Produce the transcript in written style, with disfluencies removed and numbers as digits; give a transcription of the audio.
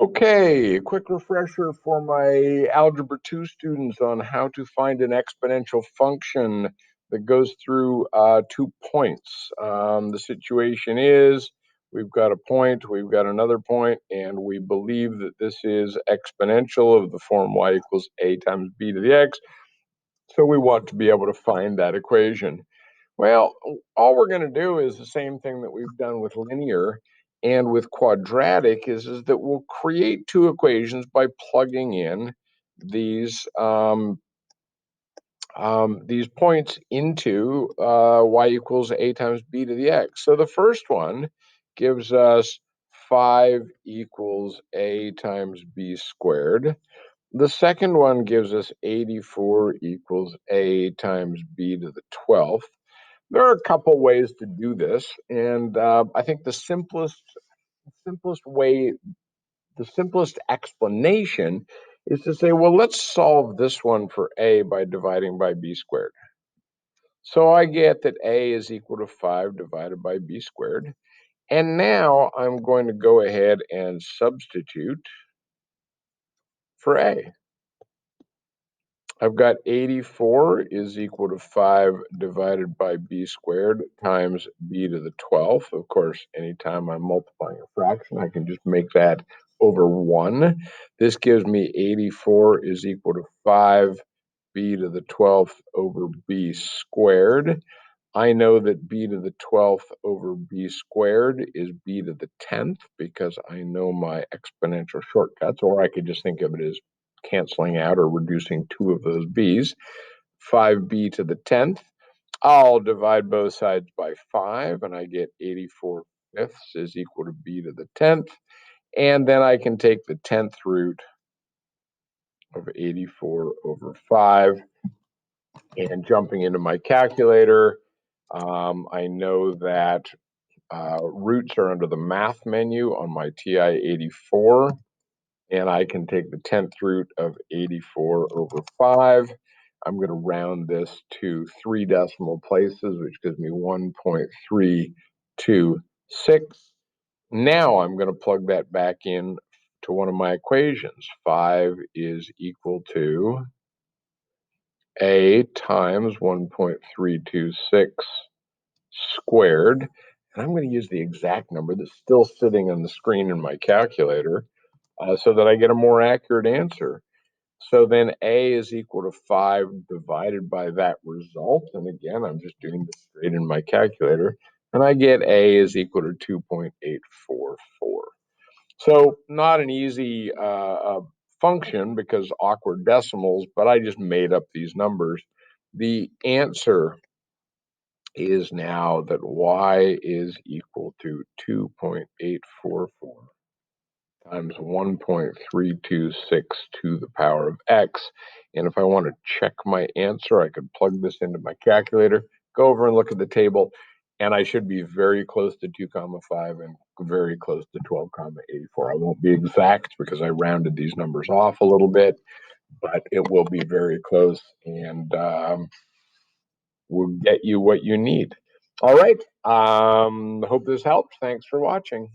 Okay, a quick refresher for my Algebra 2 students on how to find an exponential function that goes through 2 points. The situation is we've got a point, we've got another point, and we believe that this is exponential of the form y equals a times b to the x. So we want to be able to find that equation. Well, all we're going to do is the same thing that we've done with linear and with quadratic is that we'll create two equations by plugging in these points into y equals a times b to the x. So the first one gives us 5 equals a times b squared. The second one gives us 84 equals a times b to the 12th. There are a couple ways to do this, and I think the simplest way, the simplest explanation is to say, well, let's solve this one for a by dividing by b squared. So I get that a is equal to 5 divided by b squared. And now I'm going to go ahead and substitute for a. I've got 84 is equal to 5 divided by b squared times b to the 12th. Of course, anytime I'm multiplying a fraction, I can just make that over 1. This gives me 84 is equal to 5 b to the 12th over b squared. I know that b to the 12th over b squared is b to the 10th because I know my exponential shortcuts, or I could just think of it as canceling out or reducing two of those b's. 5b to the 10th. I'll divide both sides by 5, and I get 84 fifths is equal to b to the 10th. And then I can take the 10th root of 84 over 5. And jumping into my calculator, I know that roots are under the math menu on my TI-84, and I can take the 10th root of 84 over 5. I'm going to round this to 3 decimal places, which gives me 1.326. Now I'm going to plug that back in to one of my equations. 5 is equal to a times 1.326 squared. And I'm going to use the exact number that's still sitting on the screen in my calculator so that I get a more accurate answer. So then a is equal to 5 divided by that result. And again, I'm just doing this straight in my calculator. And I get a is equal to 2.844. So not an easy function because awkward decimals, but I just made up these numbers. The answer is now that y is equal to 2.844 times 1.326 to the power of x. And if I want to check my answer, I could plug this into my calculator, go over and look at the table, and I should be very close to 2.5 and very close to 12.84. I won't be exact because I rounded these numbers off a little bit, but it will be very close, and will get you what you need. All right. Hope this helps. Thanks for watching.